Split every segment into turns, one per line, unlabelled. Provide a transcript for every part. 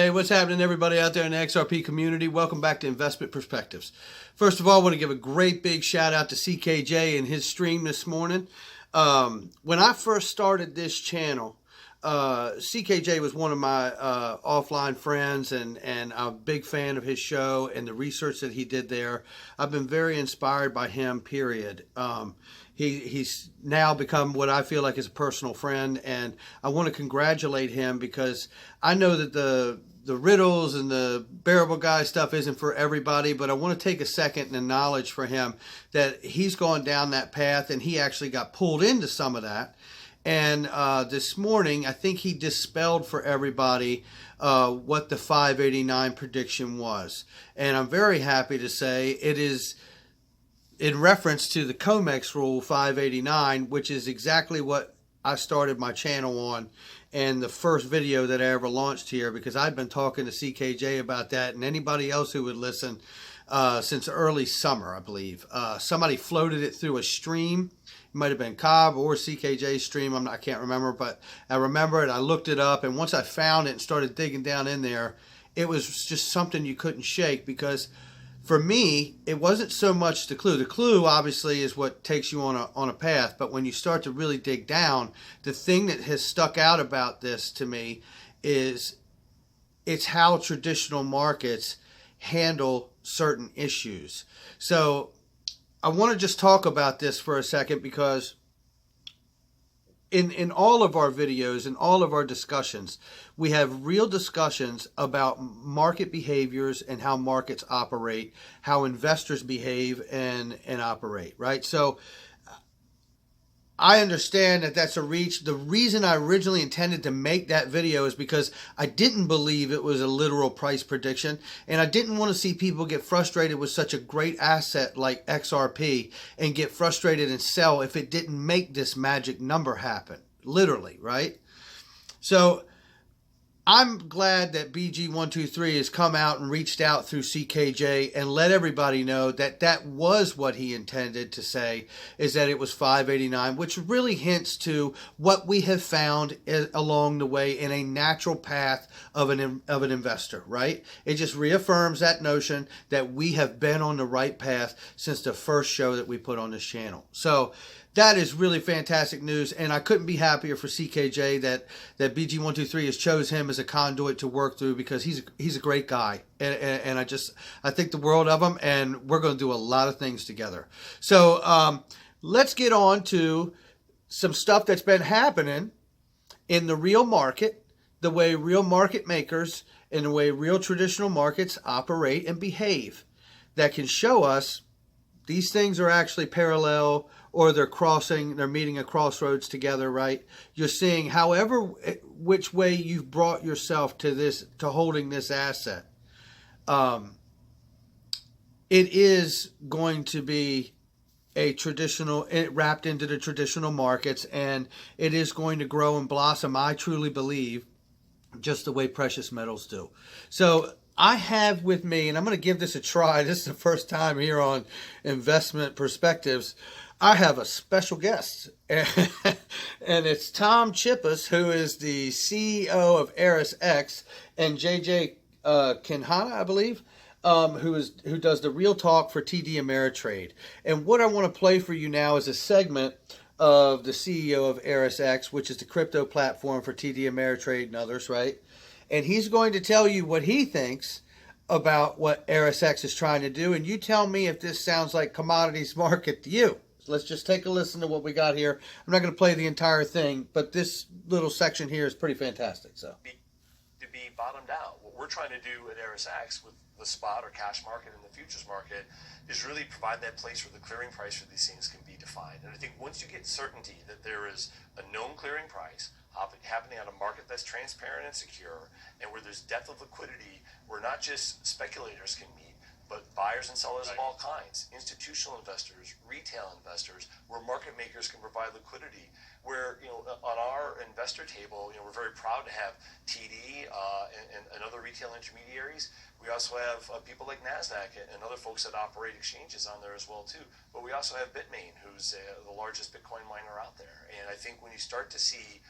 Hey, what's happening, everybody out there in the XRP community? Welcome back to Investment Perspectives. First of all, I want to give a great big shout out to CKJ and his stream this morning. When I first started this channel, CKJ was one of my offline friends, and I'm a big fan of his show and the research that he did there. I've been very inspired by him, period. He's now become what I feel like is a personal friend, and I want to congratulate him because I know that the riddles and the bearable guy stuff isn't for everybody, but I want to take a second and acknowledge for him that he's gone down that path, and he actually got pulled into some of that. And this morning, I think he dispelled for everybody what the 589 prediction was. And I'm very happy to say it is in reference to the Comex rule 589, which is exactly what I started my channel on and the first video that I ever launched here, because I've been talking to CKJ about that and anybody else who would listen since early summer, I believe. Somebody floated it through a stream. It might have been Cobb or CKJ's stream. I can't remember, but I remember it. I looked it up, and once I found it and started digging down in there, it was just something you couldn't shake, because for me, it wasn't so much the clue. The clue, obviously, is what takes you on a path. But when you start to really dig down, the thing that has stuck out about this to me is it's how traditional markets handle certain issues. So I want to just talk about this for a second, because in all of our videos, in all of our discussions, we have real discussions about market behaviors and how markets operate, how investors behave and operate, right? So I understand that that's a reach. The reason I originally intended to make that video is because I didn't believe it was a literal price prediction, and I didn't want to see people get frustrated with such a great asset like XRP and get frustrated and sell if it didn't make this magic number happen, literally, right? So I'm glad that BG123 has come out and reached out through CKJ and let everybody know that that was what he intended to say, is that it was 589, which really hints to what we have found along the way in a natural path of an investor, right? It just reaffirms that notion that we have been on the right path since the first show that we put on this channel. So that is really fantastic news, and I couldn't be happier for CKJ that BG123 has chose him as a conduit to work through, because he's a great guy, and I think the world of him, and we're going to do a lot of things together. So let's get on to some stuff that's been happening in the real market, the way real market makers and the way real traditional markets operate and behave, that can show us these things are actually parallel, or they're meeting a crossroads together, right? You're seeing however which way you've brought yourself to holding this asset. It is going to be wrapped into the traditional markets, and it is going to grow and blossom, I truly believe, just the way precious metals do. So I have with me, and I'm going to give this a try. This is the first time here on Investment Perspectives. I have a special guest, and it's Tom Chippas, who is the CEO of ErisX, and JJ Kenhana, I believe, who does the Real Talk for TD Ameritrade. And what I want to play for you now is a segment of the CEO of ErisX, which is the crypto platform for TD Ameritrade and others, right? And he's going to tell you what he thinks about what ErisX is trying to do, and you tell me if this sounds like commodities market to you. Let's just take a listen to what we got here. I'm not going to play the entire thing, but this little section here is pretty fantastic. So,
to be bottomed out, what we're trying to do at ErisX with the spot or cash market and the futures market is really provide that place where the clearing price for these things can be defined. And I think once you get certainty that there is a known clearing price happening on a market that's transparent and secure, and where there's depth of liquidity, where not just speculators can meet, but buyers and sellers of all kinds, institutional investors, retail investors, where market makers can provide liquidity, where, on our investor table, we're very proud to have TD and other retail intermediaries. We also have people like NASDAQ and other folks that operate exchanges on there as well too. But we also have Bitmain, who's the largest Bitcoin miner out there. And I think when you start to see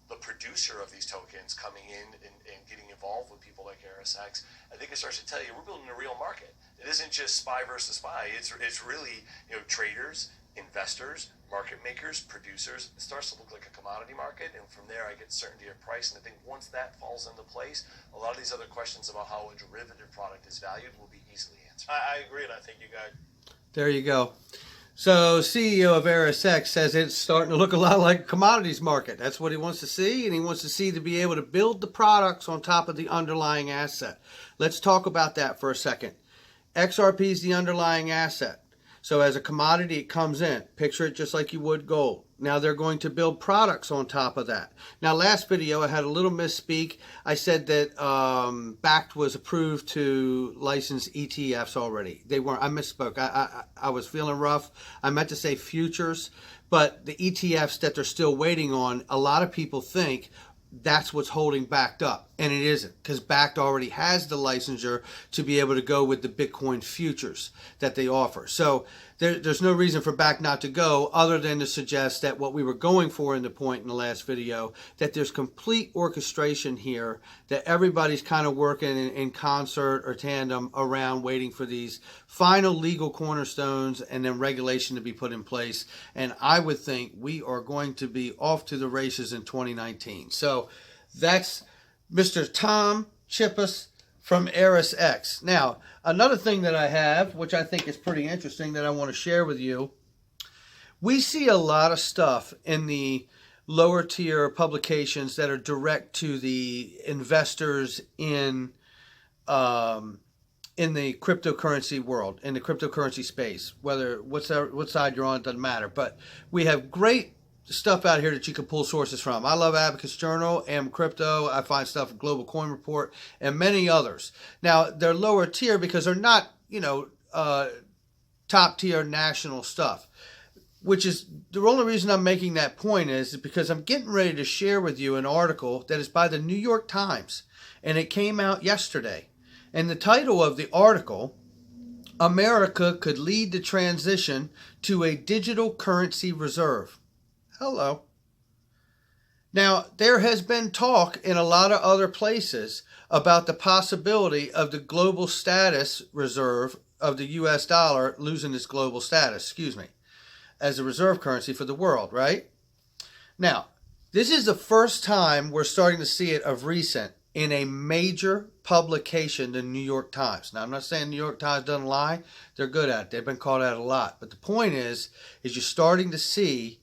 the producer of these tokens coming in and getting involved with people like ErisX, I think it starts to tell you we're building a real market. It isn't just SPY versus SPY. It's really, traders, investors, market makers, producers. It starts to look like a commodity market, and from there I get certainty of price. And I think once that falls into place, a lot of these other questions about how a derivative product is valued will be easily answered.
I agree, and I think you got.
There you go. So CEO of ErisX says it's starting to look a lot like a commodities market. That's what he wants to see, and he wants to see to be able to build the products on top of the underlying asset. Let's talk about that for a second. XRP is the underlying asset. So as a commodity, it comes in. Picture it just like you would gold. Now they're going to build products on top of that. Now last video I had a little misspeak. I said that BACT was approved to license ETFs already. They weren't. I misspoke. I was feeling rough. I meant to say futures. But the ETFs that they're still waiting on, a lot of people think that's what's holding BACT up, and it isn't, because BACT already has the licensure to be able to go with the Bitcoin futures that they offer. So there's no reason for BACT not to go, other than to suggest that what we were going for in the point in the last video, that there's complete orchestration here, that everybody's kind of working in concert or tandem around waiting for these final legal cornerstones and then regulation to be put in place. And I would think we are going to be off to the races in 2019. So that's Mr. Tom Chippus from ErisX. Now, another thing that I have, which I think is pretty interesting that I want to share with you, we see a lot of stuff in the lower tier publications that are direct to the investors in the cryptocurrency world, in the cryptocurrency space. Whether what side you're on, it doesn't matter. But we have great stuff out here that you can pull sources from. I love Abacus Journal, Am Crypto. I find stuff in Global Coin Report and many others. Now, they're lower tier because they're not, top tier national stuff, which is the only reason I'm making that point is because I'm getting ready to share with you an article that is by the New York Times, and it came out yesterday. And the title of the article, America Could Lead the Transition to a Digital Currency Reserve. Hello. Now, there has been talk in a lot of other places about the possibility of the global status reserve of the US dollar losing its global status, as a reserve currency for the world, right? Now, this is the first time we're starting to see it of recent in a major publication, the New York Times. Now, I'm not saying the New York Times doesn't lie. They're good at it. They've been called out a lot. But the point is you're starting to see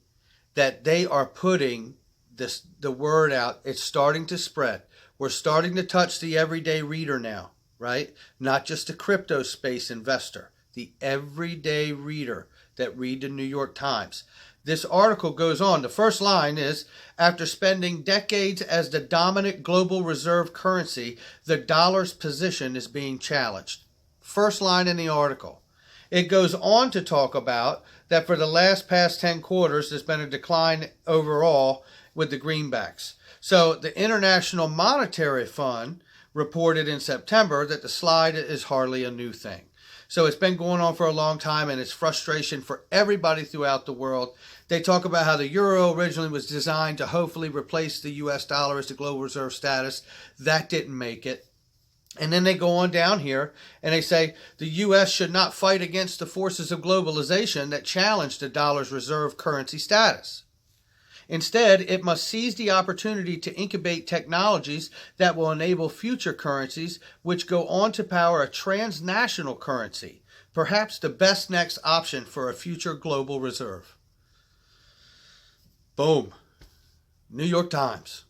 that they are putting the word out. It's starting to spread. We're starting to touch the everyday reader now, right? Not just the crypto space investor, the everyday reader that read the New York Times. This article goes on. The first line is, after spending decades as the dominant global reserve currency, the dollar's position is being challenged. First line in the article. It goes on to talk about that for the past 10 quarters, there's been a decline overall with the greenbacks. So the International Monetary Fund reported in September that the slide is hardly a new thing. So it's been going on for a long time, and it's frustration for everybody throughout the world. They talk about how the euro originally was designed to hopefully replace the US dollar as the global reserve status. That didn't make it. And then they go on down here and they say the U.S. should not fight against the forces of globalization that challenge the dollar's reserve currency status. Instead, it must seize the opportunity to incubate technologies that will enable future currencies which go on to power a transnational currency, perhaps the best next option for a future global reserve. Boom. New York Times.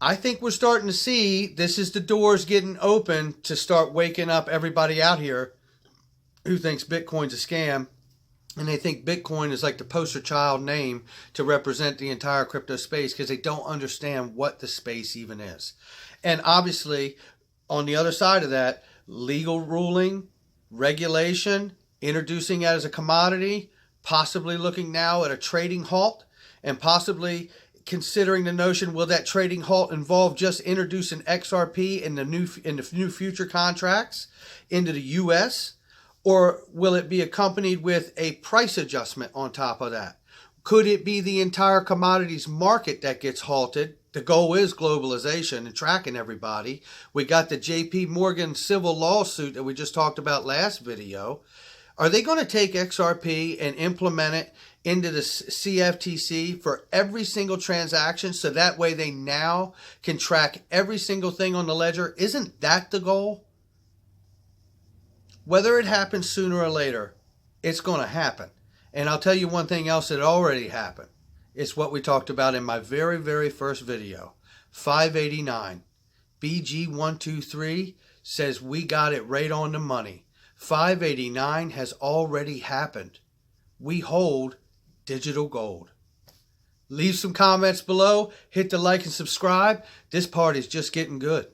I think we're starting to see this is the doors getting open to start waking up everybody out here who thinks Bitcoin's a scam, and they think Bitcoin is like the poster child name to represent the entire crypto space because they don't understand what the space even is. And obviously, on the other side of that, legal ruling, regulation, introducing it as a commodity, possibly looking now at a trading halt, and possibly considering the notion, will that trading halt involve just introducing XRP in the new future contracts into the U.S., or will it be accompanied with a price adjustment on top of that? Could it be the entire commodities market that gets halted? The goal is globalization and tracking everybody. We got the JP Morgan civil lawsuit that we just talked about last video. Are they going to take XRP and implement it into the CFTC for every single transaction so that way they now can track every single thing on the ledger? Isn't that the goal? Whether it happens sooner or later, it's going to happen. And I'll tell you one thing else that already happened. It's what we talked about in my very, very first video. 589. BG123 says we got it right on the money. 589 has already happened. We hold digital gold. Leave some comments below. Hit the like and subscribe. This part is just getting good.